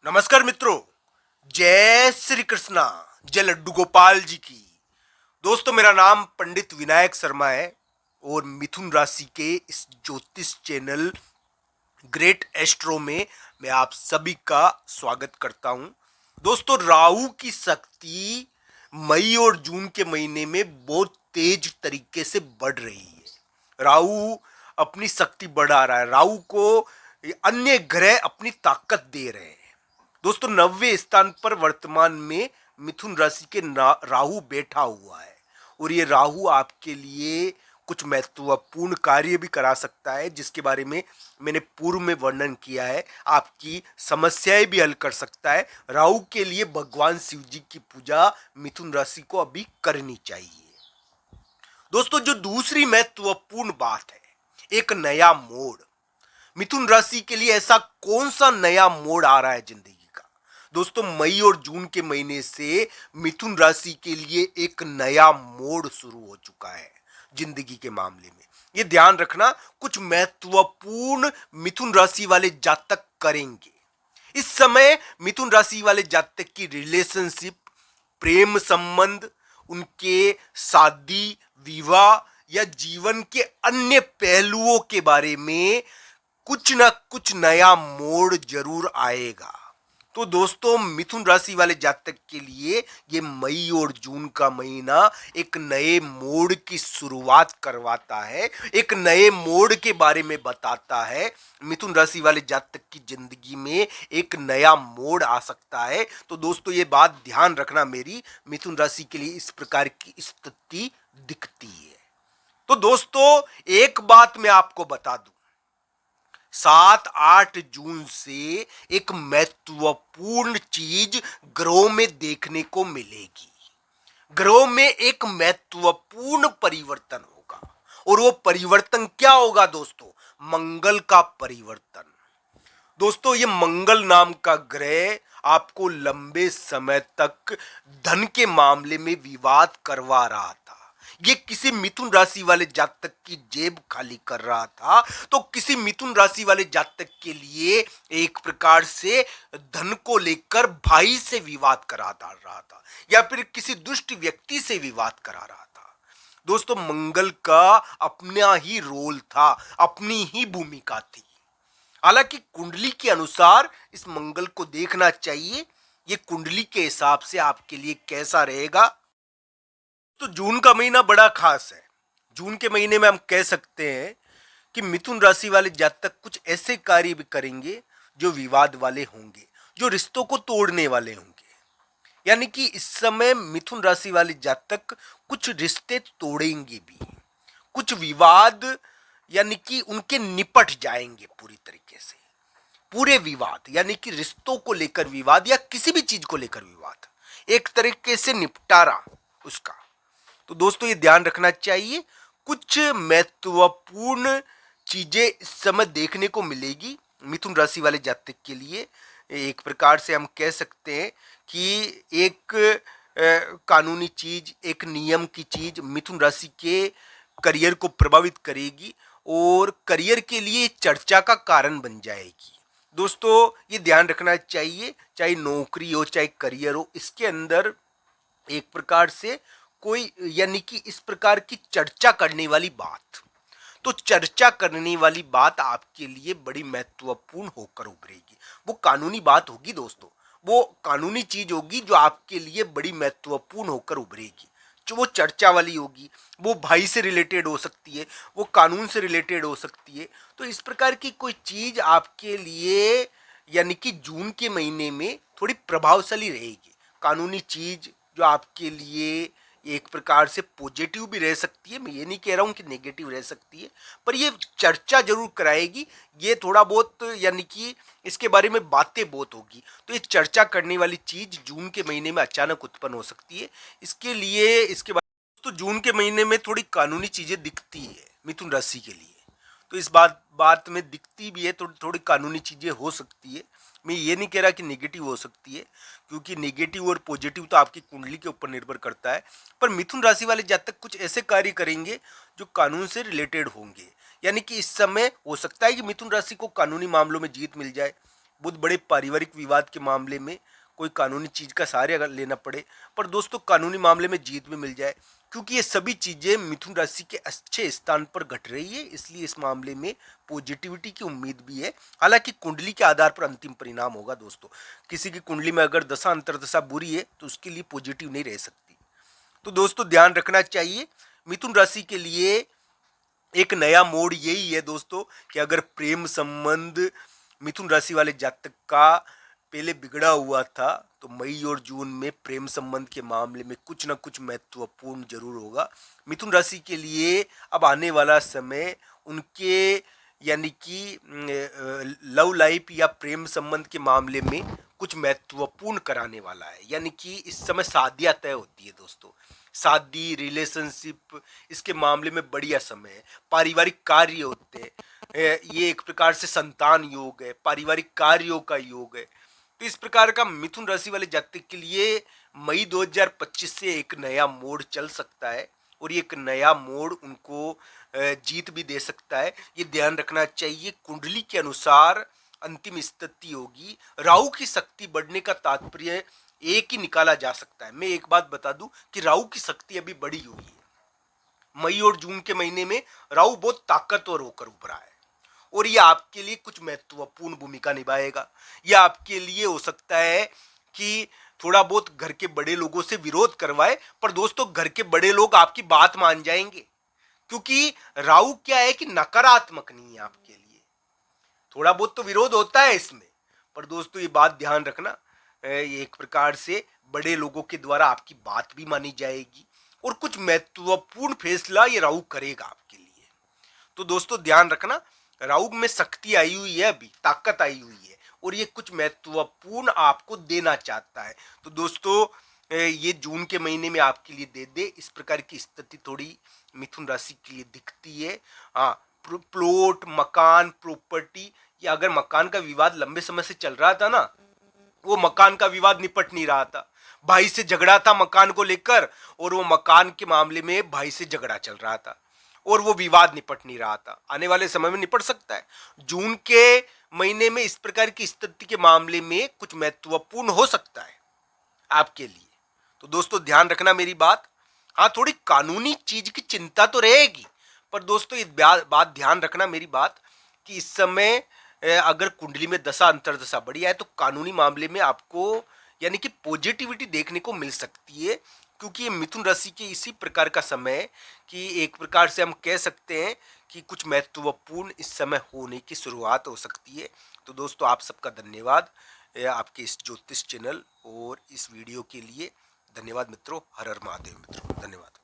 नमस्कार मित्रों। जय श्री कृष्णा। जय लड्डू गोपाल जी की। दोस्तों, मेरा नाम पंडित विनायक शर्मा है और मिथुन राशि के इस ज्योतिष चैनल ग्रेट एस्ट्रो में मैं आप सभी का स्वागत करता हूं। दोस्तों, राहु की शक्ति मई और जून के महीने में बहुत तेज तरीके से बढ़ रही है। राहु अपनी शक्ति बढ़ा रहा है। राहु को अन्य ग्रह अपनी ताकत दे रहे हैं। दोस्तों, 90वें स्थान पर वर्तमान में मिथुन राशि के राहु बैठा हुआ है और ये राहु आपके लिए कुछ महत्वपूर्ण कार्य भी करा सकता है, जिसके बारे में मैंने पूर्व में वर्णन किया है। आपकी समस्याएं भी हल कर सकता है। राहु के लिए भगवान शिव जी की पूजा मिथुन राशि को अभी करनी चाहिए। दोस्तों, जो दूसरी महत्वपूर्ण बात है, एक नया मोड़। मिथुन राशि के लिए ऐसा कौन सा नया मोड़ आ रहा है जिंदगी का? दोस्तों, मई और जून के महीने से मिथुन राशि के लिए एक नया मोड़ शुरू हो चुका है जिंदगी के मामले में। ये ध्यान रखना, कुछ महत्वपूर्ण मिथुन राशि वाले जातक करेंगे। इस समय मिथुन राशि वाले जातक की रिलेशनशिप, प्रेम संबंध, उनके शादी, विवाह या जीवन के अन्य पहलुओं के बारे में कुछ ना कुछ नया मोड़ जरूर आएगा। तो दोस्तों, मिथुन राशि वाले जातक के लिए ये मई और जून का महीना एक नए मोड़ की शुरुआत करवाता है, एक नए मोड़ के बारे में बताता है। मिथुन राशि वाले जातक की जिंदगी में एक नया मोड़ आ सकता है। तो दोस्तों, ये बात ध्यान रखना, मेरी मिथुन राशि के लिए इस प्रकार की स्थिति दिखती है। तो दोस्तों, एक बात मैं आपको बता दूं, 7-8 जून से एक महत्वपूर्ण चीज ग्रहों में देखने को मिलेगी। ग्रहों में एक महत्वपूर्ण परिवर्तन होगा और वो परिवर्तन क्या होगा दोस्तों? मंगल का परिवर्तन। दोस्तों, ये मंगल नाम का ग्रह आपको लंबे समय तक धन के मामले में विवाद करवा रहा था। ये किसी मिथुन राशि वाले जातक की जेब खाली कर रहा था, तो किसी मिथुन राशि वाले जातक के लिए एक प्रकार से धन को लेकर भाई से विवाद करा डाल रहा था या फिर किसी दुष्ट व्यक्ति से विवाद करा रहा था। दोस्तों, मंगल का अपना ही रोल था, अपनी ही भूमिका थी। हालांकि कुंडली के अनुसार इस मंगल को देखना चाहिए। ये कुंडली के हिसाब से आपके लिए कैसा रहेगा? तो जून का महीना बड़ा खास है। जून के महीने में हम कह सकते हैं कि मिथुन राशि वाले जातक कुछ ऐसे कार्य भी करेंगे जो विवाद वाले होंगे, जो रिश्तों को तोड़ने वाले होंगे। यानी कि इस समय मिथुन राशि वाले जातक कुछ रिश्ते तोड़ेंगे भी, कुछ विवाद यानी कि उनके निपट जाएंगे पूरी तरीके से। पूरे विवाद यानी कि रिश्तों को लेकर विवाद या किसी भी चीज को लेकर विवाद, एक तरीके से निपटारा उसका। तो दोस्तों, ये ध्यान रखना चाहिए, कुछ महत्वपूर्ण चीजें इस समय देखने को मिलेगी मिथुन राशि वाले जातक के लिए। एक प्रकार से हम कह सकते हैं कि एक कानूनी चीज, एक नियम की चीज मिथुन राशि के करियर को प्रभावित करेगी और करियर के लिए चर्चा का कारण बन जाएगी। दोस्तों, ये ध्यान रखना चाहिए, चाहे नौकरी हो चाहे करियर हो, इसके अंदर एक प्रकार से कोई यानी कि इस प्रकार की चर्चा करने वाली बात, तो चर्चा करने वाली बात आपके लिए बड़ी महत्वपूर्ण होकर उभरेगी। वो कानूनी बात होगी दोस्तों, वो कानूनी चीज होगी जो आपके लिए बड़ी महत्वपूर्ण होकर उभरेगी। जो वो चर्चा वाली होगी, वो भाई से रिलेटेड हो सकती है, वो कानून से रिलेटेड हो सकती है। तो इस प्रकार की कोई चीज आपके लिए यानी कि जून के महीने में थोड़ी प्रभावशाली रहेगी। कानूनी चीज जो आपके लिए एक प्रकार से पॉजिटिव भी रह सकती है, मैं ये नहीं कह रहा हूँ कि नेगेटिव रह सकती है, पर ये चर्चा जरूर कराएगी। ये थोड़ा बहुत यानी कि इसके बारे में बातें बहुत होगी। तो ये चर्चा करने वाली चीज जून के महीने में अचानक उत्पन्न हो सकती है। इसके लिए इसके बारे तो जून के महीने में थोड़ी कानूनी चीजें दिखती है मिथुन राशि के लिए। तो इस बात में दिखती भी है, तो थोड़ी कानूनी चीजें हो सकती है। मैं ये नहीं कह रहा कि नेगेटिव हो सकती है, क्योंकि नेगेटिव और पॉजिटिव तो आपकी कुंडली के ऊपर निर्भर करता है। पर मिथुन राशि वाले जातक कुछ ऐसे कार्य करेंगे जो कानून से रिलेटेड होंगे। यानी कि इस समय हो सकता है कि मिथुन राशि को कानूनी मामलों में जीत मिल जाए, बहुत बड़े पारिवारिक विवाद के मामले में कोई कानूनी चीज का सहारा अगर लेना पड़े, पर दोस्तों कानूनी मामले में जीत भी मिल जाए, क्योंकि ये सभी चीजें मिथुन राशि के अच्छे स्थान पर घट रही है, इसलिए इस मामले में पॉजिटिविटी की उम्मीद भी है। हालांकि कुंडली के आधार पर अंतिम परिणाम होगा दोस्तों। किसी की कुंडली में अगर दशा अंतर्दशा बुरी है तो उसके लिए पॉजिटिव नहीं रह सकती। तो दोस्तों ध्यान रखना चाहिए मिथुन राशि के लिए एक नया मोड़ यही है दोस्तों कि अगर प्रेम संबंध मिथुन राशि वाले जातक का पहले बिगड़ा हुआ था तो मई और जून में प्रेम संबंध के मामले में कुछ ना कुछ महत्वपूर्ण जरूर होगा। मिथुन राशि के लिए अब आने वाला समय उनके यानी कि लव लाइफ या प्रेम संबंध के मामले में कुछ महत्वपूर्ण कराने वाला है। यानी कि इस समय शादियां तय होती है दोस्तों, शादी रिलेशनशिप इसके मामले में बढ़िया समय है। पारिवारिक कार्य होते हैं, ये एक प्रकार से संतान योग है, पारिवारिक कार्यों का योग है। तो इस प्रकार का मिथुन राशि वाले जातक के लिए मई 2025 से एक नया मोड़ चल सकता है और ये एक नया मोड़ उनको जीत भी दे सकता है। ये ध्यान रखना चाहिए। कुंडली के अनुसार अंतिम स्थिति होगी। राहु की शक्ति बढ़ने का तात्पर्य एक ही निकाला जा सकता है। मैं एक बात बता दूं कि राहु की शक्ति अभी बढ़ी हुई है। मई और जून के महीने में राहु बहुत ताकतवर होकर उभरा है और ये आपके लिए कुछ महत्वपूर्ण भूमिका निभाएगा। यह आपके लिए हो सकता है कि थोड़ा बहुत घर के बड़े लोगों से विरोध करवाए, पर दोस्तों घर के बड़े लोग आपकी बात मान जाएंगे, क्योंकि राहु क्या है कि नकारात्मक नहीं है आपके लिए। थोड़ा बहुत तो विरोध होता है इसमें, पर दोस्तों ये बात ध्यान रखना, ये एक प्रकार से बड़े लोगों के द्वारा आपकी बात भी मानी जाएगी और कुछ महत्वपूर्ण फैसला ये राहु करेगा आपके लिए। तो दोस्तों ध्यान रखना, राहु में शक्ति आई हुई है, अभी ताकत आई हुई है और ये कुछ महत्वपूर्ण आपको देना चाहता है। तो दोस्तों ये जून के महीने में आपके लिए दे दे, इस प्रकार की स्थिति थोड़ी मिथुन राशि के लिए दिखती है। हाँ, प्लॉट मकान प्रॉपर्टी, या अगर मकान का विवाद लंबे समय से चल रहा था ना, वो मकान का विवाद निपट नहीं रहा था, भाई से झगड़ा था मकान को लेकर और वो मकान के मामले में भाई से झगड़ा चल रहा था और वो विवाद निपट नहीं रहा था, आने वाले समय में निपट सकता है। जून के महीने में इस प्रकार की स्थिति के मामले में कुछ महत्वपूर्ण हो सकता है आपके लिए। तो दोस्तों ध्यान रखना मेरी बात। हाँ, थोड़ी कानूनी चीज की चिंता तो रहेगी, पर दोस्तों ये बात ध्यान रखना मेरी बात कि इस समय अगर कुंडली में दशा अंतर्दशा बढ़िया है तो कानूनी मामले में आपको यानी कि पॉजिटिविटी देखने को मिल सकती है, क्योंकि ये मिथुन राशि के इसी प्रकार का समय है कि एक प्रकार से हम कह सकते हैं कि कुछ महत्वपूर्ण इस समय होने की शुरुआत हो सकती है। तो दोस्तों आप सबका धन्यवाद आपके इस ज्योतिष चैनल और इस वीडियो के लिए। धन्यवाद मित्रों। हर हर महादेव मित्रों, धन्यवाद।